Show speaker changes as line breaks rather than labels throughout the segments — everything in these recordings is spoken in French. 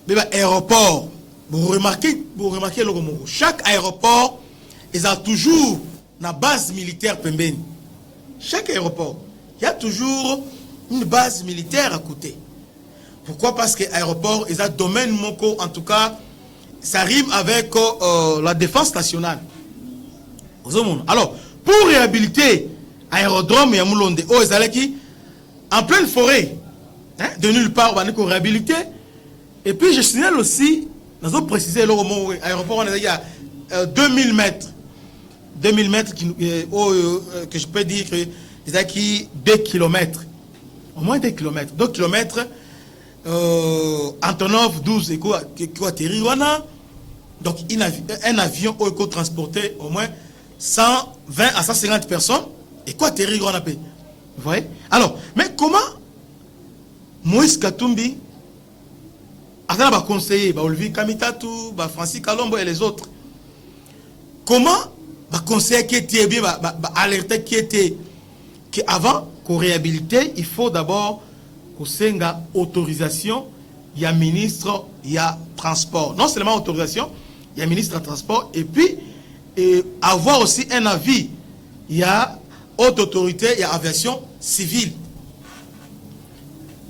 Mais aéroport, vous remarquez le mot. Chaque aéroport, ils ont toujours une base militaire pembeni. Chaque aéroport, il y a toujours une base militaire à côté. Pourquoi? Parce que l'aéroport, ils ont domaine moko, en tout cas, ça rime avec la défense nationale. Alors, pour réhabiliter l'aérodrome, il y a Moulonde, en pleine forêt, hein, de nulle part, on va réhabiliter. Et puis, je signale aussi, nous avons précisé l'aéroport, il y a 2000 mètres. 2000 mètres que je peux dire que c'est qui 2 km. Au moins 2 km. 2 km, Antonov 12 et quoi atterrir. Donc, un avion peut transporter au moins 120 à 150 personnes et quoi atterrir. Vous voyez? Alors, mais comment Moïse Katumbi, va conseiller Olivier Kamitatou, Francis Kalombo et les autres, comment conseiller qui était bien, alerter qui était qu'avant qu'on réhabilite, il faut d'abord qu'on ait une autorisation, il y a ministre, il y a transport. Non seulement autorisation, il y a ministre de transport, et puis avoir aussi un avis, il y a haute autorité, il y a aviation civile.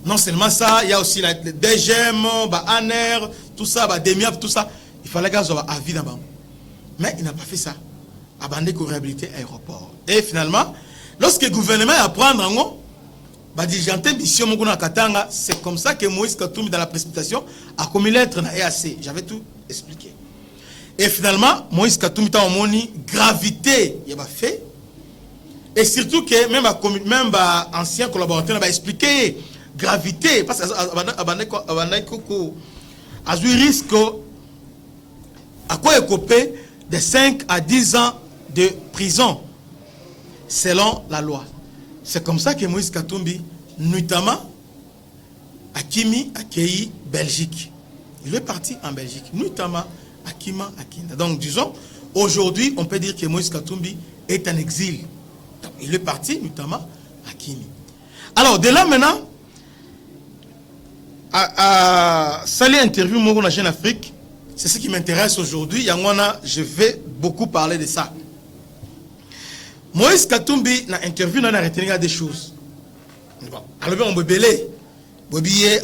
Non seulement ça, il y a aussi la DGM, ANER, tout ça, DEMIAP, tout ça. Il fallait qu'il y ait un avis là-bas. Mais il n'a pas fait ça. Abandonné qu'on réhabiliter l'aéroport. Et finalement, lorsque le gouvernement apprend c'est comme ça que Moïse Katumbi, dans la précipitation, a commis l'être dans EAC. J'avais tout expliqué. Et finalement, Moïse Katumbi a montré gravité, il a fait. Et surtout que même ancien collaborateur a expliqué gravité, parce que a eu risque à quoi écoper de 5 à 10 ans de prison, selon la loi. C'est comme ça que Moïse Katumbi, notamment, a Kimi, a Kei, Belgique. Il est parti en Belgique, notamment à Kima, à Kinda. Donc, disons, aujourd'hui, on peut dire que Moïse Katumbi est en exil. Donc, il est parti, notamment, à Kimi. Alors, de là maintenant, à saluer interview Mogo na Jeune Afrique, c'est ce qui m'intéresse aujourd'hui. Je vais beaucoup parler de ça. Moïse Katumbi, dans l'interview, on a retenu des choses. Alors, on peut belé.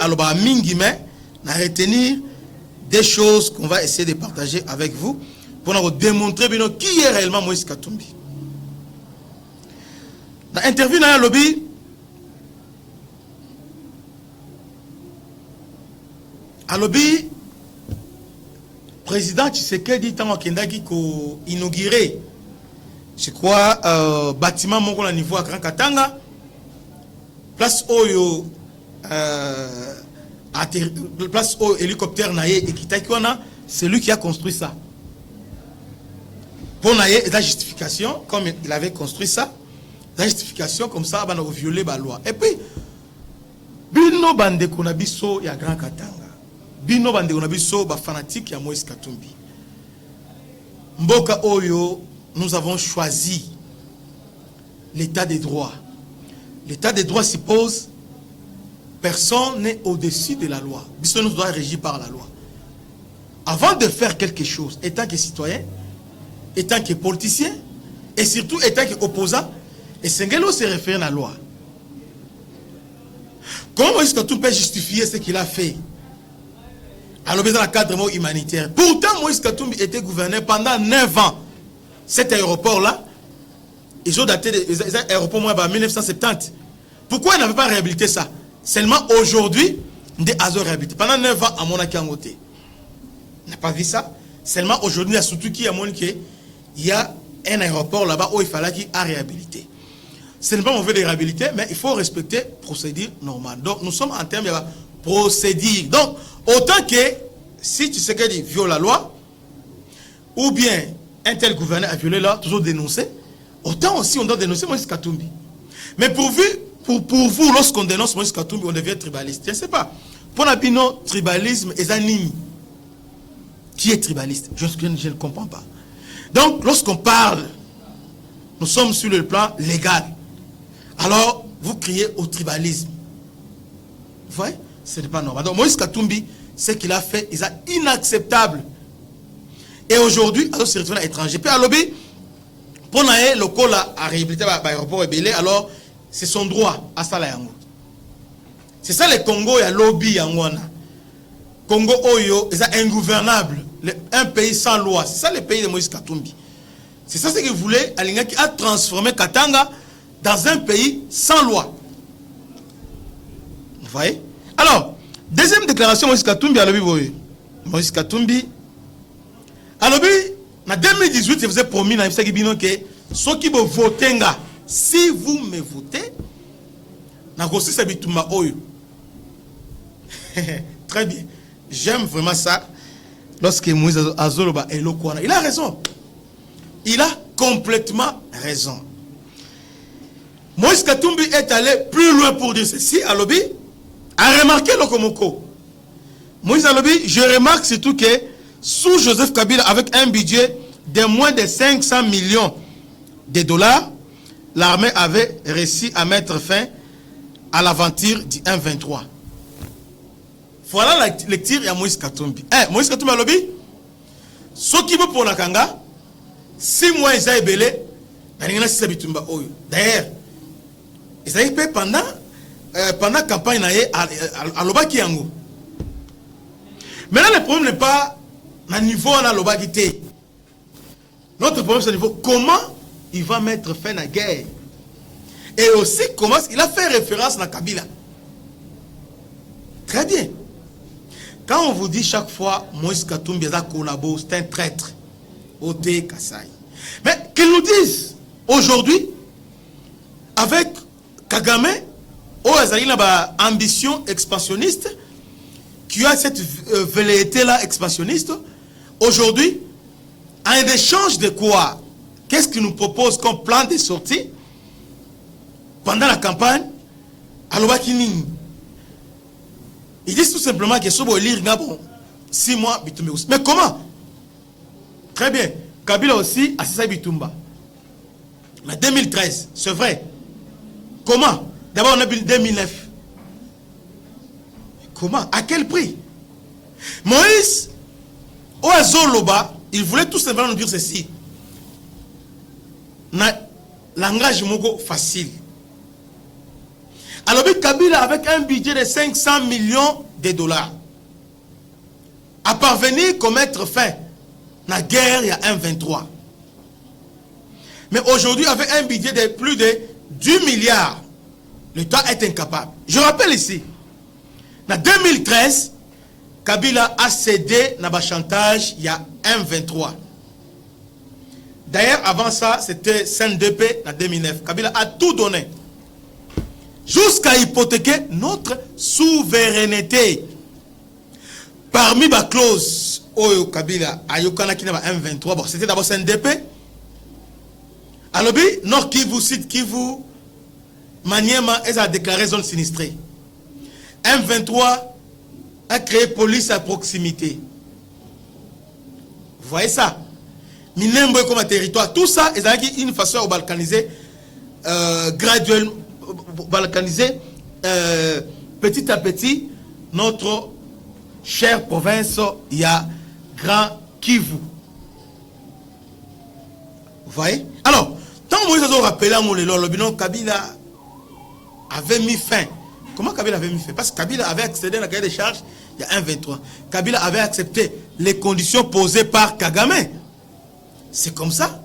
Alors, on a retenu des choses qu'on va essayer de partager avec vous pour nous démontrer qui est réellement Moïse Katumbi. Dans l'interview, on a lobby. Alobi, président Tshisekedi tant Kendaki ko inauguré, je crois, bâtiment mon au niveau à Grand Katanga, place Oyo, place au hélicoptère naïe et Kitakiwana, c'est lui qui a construit ça. Pour naïe, la justification, comme il avait construit ça, la justification comme ça, on a violé la loi. Et puis, Bino Bande Konabiso, il y a Grand Katanga. Bino bande onabiso ba fanatique ya Moïse Katumbi. Mboka Oyo, nous avons choisi l'état des droits. L'état des droits suppose personne n'est au-dessus de la loi. Biso nous doit régir par la loi. Avant de faire quelque chose, étant que citoyen, étant que politicien, et surtout étant que opposant, et Sengelo se réfère à la loi. Comment Moïse Katumbi peut justifier ce qu'il a fait? Alors, dans le cadre humanitaire. Pourtant, Moïse Katumbi était gouverneur pendant 9 ans. Cet aéroport-là, ils ont daté des aéroports en 1970. Pourquoi ils n'avaient pas réhabilité ça? Seulement aujourd'hui, des azos réhabilités. Pendant 9 ans, à Monaki en côté. On n'a pas vu ça. Seulement aujourd'hui, il y a surtout qui a montré qu'il y a un aéroport là-bas où il fallait qu'il a réhabilité. Ce n'est pas mauvais de réhabiliter, mais il faut respecter la procédure normale. Donc, nous sommes en termes de procédure. Donc, autant que si tu sais qu'il viole la loi, ou bien un tel gouverneur a violé la loi, toujours dénoncé, autant aussi on doit dénoncer Moïse Katumbi. Mais pour vous, lorsqu'on dénonce Moïse Katumbi, on devient tribaliste. Je ne sais pas. Pour l'abino, tribalisme est un anime. Qui est tribaliste? Je ne comprends pas. Donc, lorsqu'on parle, nous sommes sur le plan légal. Alors, vous criez au tribalisme. Vous voyez? Ce n'est pas normal. Donc, Moïse Katumbi, ce qu'il a fait est inacceptable. Et aujourd'hui, alors se retrouve à l'étranger. Puis à lobby, pour naer le col à réhabiliter l'aéroport ébélé, alors c'est son droit à ça là. C'est ça le Congo, il y a lobby yangwana. Congo Oyo, c'est ingouvernable. Un pays sans loi. C'est ça le pays de Moïse Katumbi. C'est ça ce qu'il voulait, Alinga qui a transformé Katanga dans un pays sans loi. Vous voyez? Alors, deuxième déclaration, Moïse Katumbi à l'objet. Moïse Katumbi, à l'objet, en 2018, il faisait promis dans l'objet que ceux qui vont voter, si vous me votez, très bien. J'aime vraiment ça. Lorsque Moïse Azoloba est l'Okwana, il a raison. Il a complètement raison. Moïse Katumbi est allé plus loin pour dire ceci. Alobi a remarqué le Komoko. Moïse Alobi, je remarque surtout que sous Joseph Kabila, avec un budget de moins de 500 millions de dollars, l'armée avait réussi à mettre fin à l'aventure du 1-23. Voilà la lecture de Moïse Katumbi. Moïse Katumbi Alobi, ce qui veut pour la Kanga, 6 mois ils ont ébélé, d'ailleurs, ils ont fait pendant la campagne à Lobaki Yango. Maintenant, le problème n'est pas à niveau de Lobaki. Notre problème, c'est au niveau comment il va mettre fin à la guerre. Et aussi, comment il a fait référence à Kabila. Très bien. Quand on vous dit chaque fois, Moïse Katumbi a collaboré, c'est un traître. Ote Kasai. Mais qu'ils nous disent aujourd'hui, avec Kagame, il a une ambition expansionniste, qui a cette velléité-là expansionniste, aujourd'hui, en échange de quoi? Qu'est-ce qu'il nous propose comme plan de sortie pendant la campagne à l'Obakini? Ils disent tout simplement que ce bon lire 6 mois Bitumba. Mais comment? Très bien. Kabila aussi a Sisa Bitumba. Mais 2013, c'est vrai. Comment? D'abord on a vu 2009. Comment? À quel prix? Moïse, Oazoloba, il voulait tout simplement nous dire ceci. Langage mogo facile. Alors, Kabila, avec un budget de 500 millions de dollars, a parvenu à commettre fin à la guerre il y a 1-23. Mais aujourd'hui, avec un budget de plus de 10 milliards, l'État est incapable. Je rappelle ici, en 2013, Kabila a cédé dans le chantage il y a 1-23. D'ailleurs, avant ça, c'était CNDP en 2009. Kabila a tout donné. Jusqu'à hypothéquer notre souveraineté. Parmi les clauses, Oyo Kabila, Ayokana qui n'a pas 1-23, bon, c'était d'abord CNDP. Alors, Nord Kivu, Sud Kivu, Maniema, elle a déclaré zone sinistrée. 1-23 a créé police à proximité. Vous voyez ça? Minembo comme un territoire. Tout ça, ils ont une façon de balkaniser graduellement. Balkaniser petit à petit notre chère province, il y a Grand Kivu. Vous voyez? Alors, tant que Moïse a rappelé à mon le Kabila avait mis fin. Comment Kabila avait mis fin? Parce que Kabila avait accédé à la cahier des charges il y a 1-23. Kabila avait accepté les conditions posées par Kagame. C'est comme ça.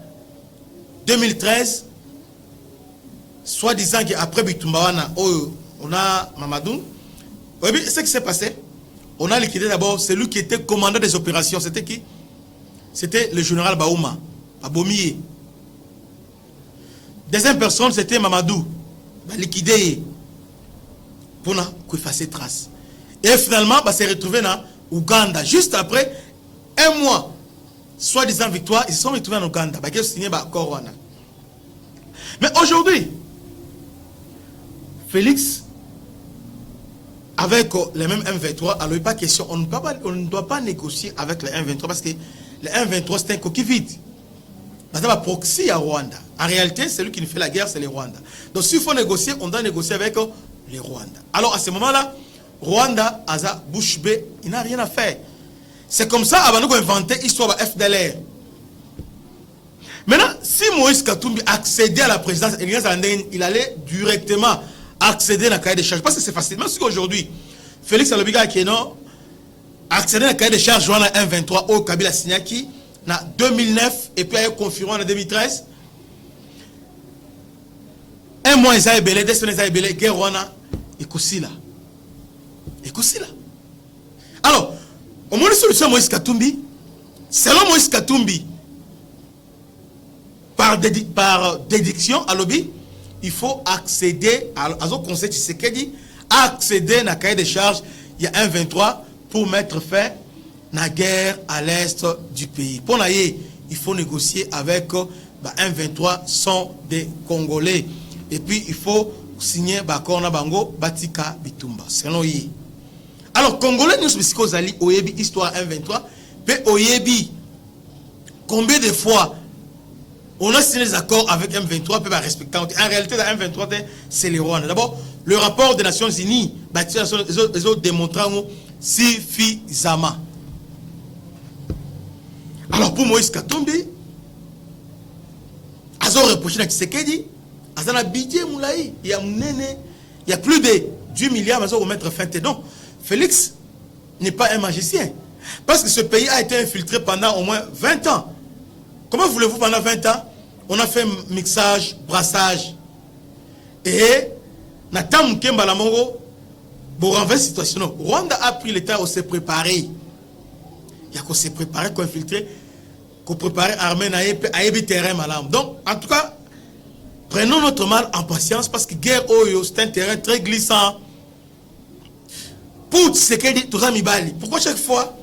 2013, soi-disant qu'après Bitumbawana, on a Mamadou. Ce qui s'est passé, on a liquidé d'abord celui qui était commandant des opérations. C'était qui? C'était le général Baouma, Abomiye. Deuxième personne, c'était Mamadou. Liquidé pour effacer traces. Et finalement, s'est retrouvé dans Ouganda. Juste après un mois, soi-disant victoire, ils se sont retrouvés en Ouganda. Ils ont signé Korwana. Mais aujourd'hui, Félix, avec les mêmes M23, alors il n'y a pas question, on ne doit pas négocier avec les M23 parce que les M23 c'est un coquille vide. C'est un proxy à Rwanda. En réalité, celui qui nous fait la guerre, c'est les Rwandais. Donc s'il faut négocier, on doit négocier avec les Rwandais. Alors à ce moment-là, Rwanda aza bouche bée, il n'a rien à faire. C'est comme ça avant nous inventé l'histoire de FDLR. Maintenant, si Moïse Katumbi accédait à la présidence, il allait directement accéder à la cahier des charges. Parce que c'est facile. Même si aujourd'hui, Félix Alobiga Akeno accédé à la cahier des charges en 1-23 au Kabila Signaki en 2009 et puis il a confirmé en 2013. Un mois, ils ont belé, 2 semaines, ils ont belé, guerre Rwanda, et Koussila. Et Koussila. Alors, au moins, la solution à Moïse Katumbi, selon Moïse Katumbi, par déduction à l'objet, il faut accéder à ce conseil Tshisekedi, accéder à la cahier des charges, il y a 1-23 pour mettre fin à la guerre à l'est du pays. Pour ça, il faut négocier avec 1-23 sont des Congolais. Et puis, il faut signer Bakona Bango, Batika Bitumba. Selon lui. Alors, Congolais, nous sommes allés au Yebi, histoire 1-23, puis au Yebi, combien de fois on a signé des accords avec M23, puis respecter. En réalité, dans M23, c'est les Rwandais. D'abord, le rapport des Nations Unies, ils ont démontré suffisamment. Alors, pour Moïse Katumbi, ils ont reproché à Tshisekedi, ils ont budget moulaï, il y a plus de 10 milliards, ils ont remettre fin. Donc, Félix n'est pas un magicien. Parce que ce pays a été infiltré pendant au moins 20 ans. Comment voulez-vous pendant 20 ans, on a fait mixage, brassage. Et, Natam Kemba Lamongo, pour renverser la situation. Rwanda a pris le temps de se préparer. Il y a qu'on se préparer, qu'on infiltrer, qu'on prépare l'armée à y terrain malam. Donc, en tout cas, prenons notre mal en patience parce que guerre Oyo, c'est un terrain très glissant. Pour ce qu'elle dit, tout ça m'ibali. Pourquoi chaque fois,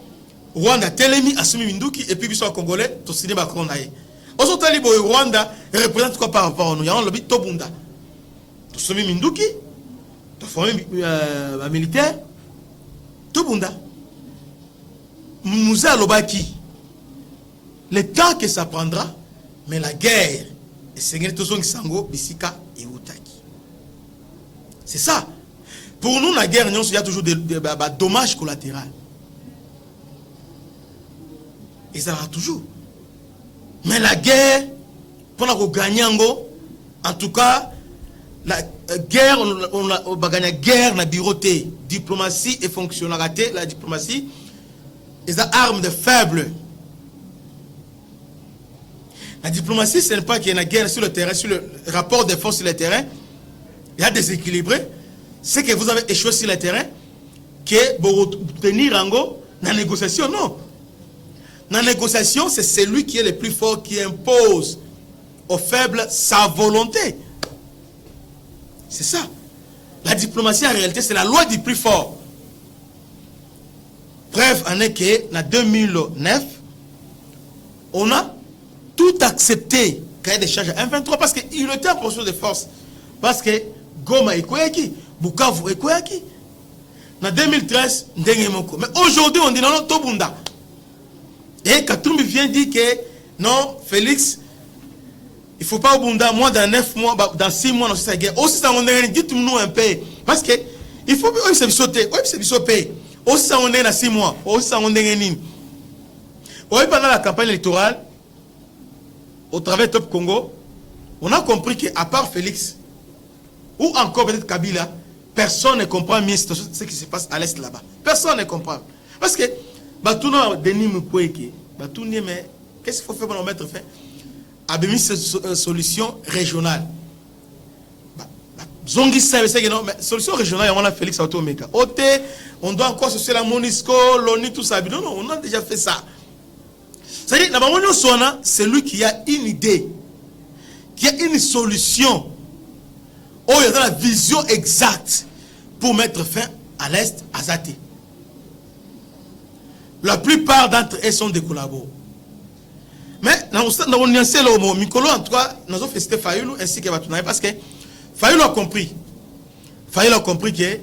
Rwanda, Telemi, Assumi Minduki, et puis ils sont Congolais, tout signé Macron naïe. Aujourd'hui, le Rwanda représente quoi par rapport à nous? Il y a un lobby Tobunda. Tout Assumi Minduki, tout famille militaire, Tobunda. Nous allons baki. Le temps que ça prendra, mais la guerre, et c'est Bisika et Utaki. C'est ça. Pour nous, la guerre, il y a toujours des dommages collatéraux. Et ça va toujours. Mais la guerre, pour gagner, en tout cas, la guerre, on va gagner la guerre, la bureauté, diplomatie et fonctionnalité, la diplomatie, et ça arme de faible. La diplomatie, ce n'est pas qu'il y a une guerre sur le terrain, sur le rapport de force sur le terrain, il y a déséquilibré. C'est que vous avez échoué sur le terrain, que pour tenir en go, dans la négociation, non. Dans la négociation, c'est celui qui est le plus fort qui impose aux faibles sa volonté. C'est ça. La diplomatie, en réalité, c'est la loi du plus fort. Bref, en est que, en 2009, on a tout accepté cahier des charges à 1-23 parce qu'il était en position de force. Parce que Goma est Koyaki, Bukavu est Koyaki. En 2013, Ndengemoko. Mais aujourd'hui, on dit non, Tobunda. Et Katumbi vient dire que non, Félix, il ne faut pas au Bunda, moi dans 9 mois, dans 6 mois, dans cette guerre. Aussi, ça on est, dites-nous un peu. Parce que il faut que ça sauter, ça sauter. Aussi, ça on est dans 6 mois, aussi, ça on est nini. Pendant la campagne électorale, au travers de Top Congo, on a compris qu'à part Félix, ou encore peut-être Kabila, personne ne comprend mieux ce qui se passe à l'est là-bas. Personne ne comprend. Parce que, Denis Mukwege, mais qu'est-ce qu'il faut faire pour mettre fin? A mis cette solution régionale. Zongi savait que non, mais solution régionale, on a Félix Automeka. On doit encore associer la Monisco, l'ONU, tout ça. Non, on a déjà fait ça. C'est-à-dire, c'est lui qui a une idée, qui a une solution. Oh, il y a la vision exacte pour mettre fin à l'Est, à Zate. La plupart d'entre eux sont des collaborateurs. Mais, on y a un mot. Mikolo, en tout cas, nous avons félicité Fayoulou ainsi que Batounaï parce que Fayoulou a compris. Fayoulou a compris que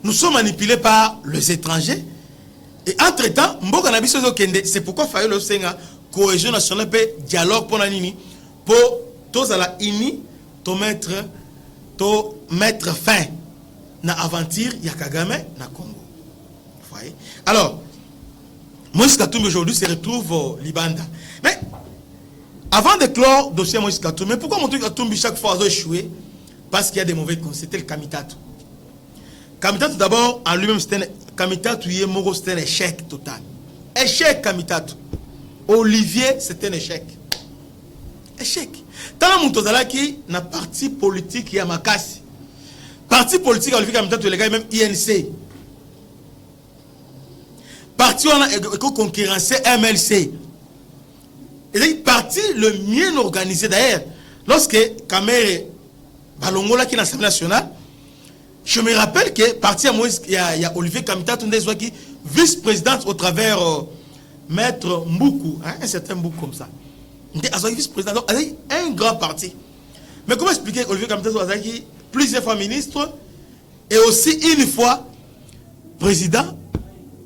nous sommes manipulés par les étrangers. Et entre-temps, c'est pourquoi Fayoulou a une cohésion nationale et dialogue pour la Nini. Pour tous à la Ini, mettre fin na aventure ya Kagame na Congo. Vous voyez? Alors, Moïse Katumbi aujourd'hui se retrouve au Libanda. Mais avant de clore le dossier Moïse Katumbi, pourquoi Moïse Katumbi chaque fois a échoué? Parce qu'il y a des mauvais conseils. C'était le Kamitatu. Kamitatu d'abord, en lui-même, c'était un échec total. Échec Kamitatu. Olivier, c'était un échec. Échec. Tant que Moutozala qui n'a parti politique, il y a Makassi. Parti politique, Olivier Kamitatu, les gars, même INC. Parti, on a concurrencé MLC. Et parti le mieux organisé d'ailleurs. Lorsque Kamere Balongola qui est l'Assemblée nationale, je me rappelle que parti à Moïse, il y a Olivier Kamitatu qui vice-présidente au travers Maître Mboukou, hein, un certain Mboukou comme ça. Il est vice-président, donc un grand parti. Mais comment expliquer Olivier Kamitatu qui plusieurs fois ministre et aussi une fois président,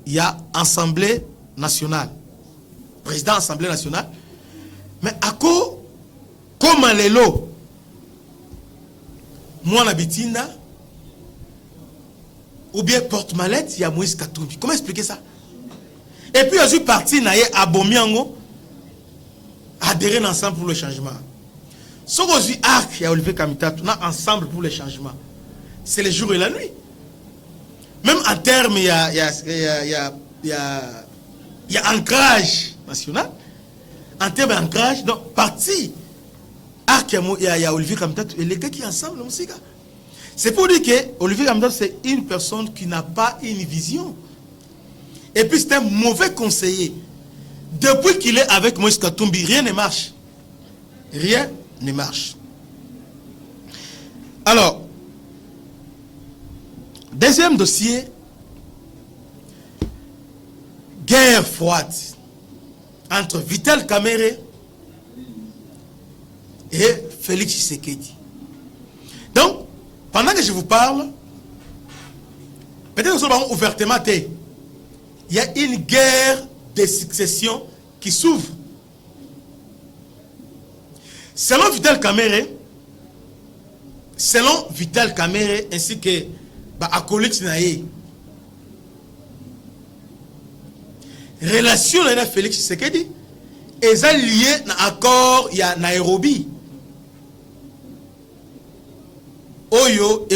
il y a Assemblée nationale. Président Assemblée nationale. Mais à quoi, comme les lots, moi la bitina, ou bien porte-mallette, il y a Moïse Katumbi. Comment expliquer ça? Et puis, il y a eu parti, il y a Abomiango, adhérer ensemble pour le changement. Ce qu'on dit, il y a Olivier Kamitatu, ensemble pour le changement. C'est le jour et la nuit. Même en termes, il y a ancrage national. En termes d'ancrage, donc, parti, il y a Olivier Kamitatu et les gars qui sont ensemble, la musique. C'est pour dire que Olivier Kamitatu, c'est une personne qui n'a pas une vision. Et puis c'est un mauvais conseiller. Depuis qu'il est avec Moïse Katumbi, rien ne marche. Rien ne marche. Alors, deuxième dossier, guerre froide entre Vital Kamerhe et Félix Tshisekedi. Donc, pendant que je vous parle, peut-être que nous sommes ouvertement, il y a une guerre de succession qui s'ouvre. Selon Vital Kamerhe, ainsi que acolyte Naye, relation de Félix Tshisekedi est liée à l'accord il y a Nairobi. Oyo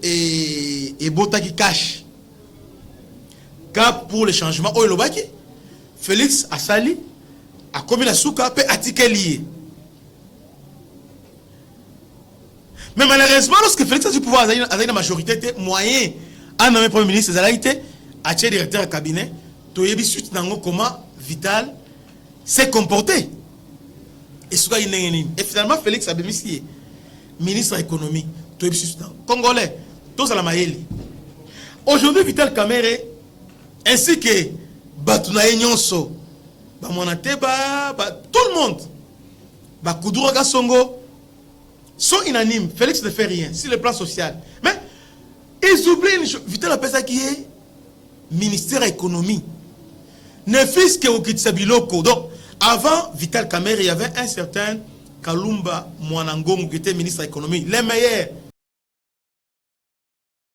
et Botaki cash. Cap pour le changement. Oyo Lobaki. Félix Assali a commis la souka peut attiquer lié. Mais malheureusement, lorsque Félix a du pouvoir, avec la majorité, moyen à nommer Premier ministre, il a été directeur de cabinet. Tu suite comment Vital s'est comporté. Et finalement, Félix a mis ministre de l'économie. Congolais, tous à la Maïli. Aujourd'hui, Vital Kamerhe, ainsi que Batunaye Nyonso, tout le monde, Koudoura Gassongo, sont unanimes. Félix ne fait rien sur le plan social. Mais ils oublient Vital Apesa qui est ministère de l'économie. Ne fût-ce que au Kitsabiloko. Donc, avant Vital Kamerhe, il y avait un certain Kalumba Mwanangom qui était ministre de l'économie. Les meilleurs.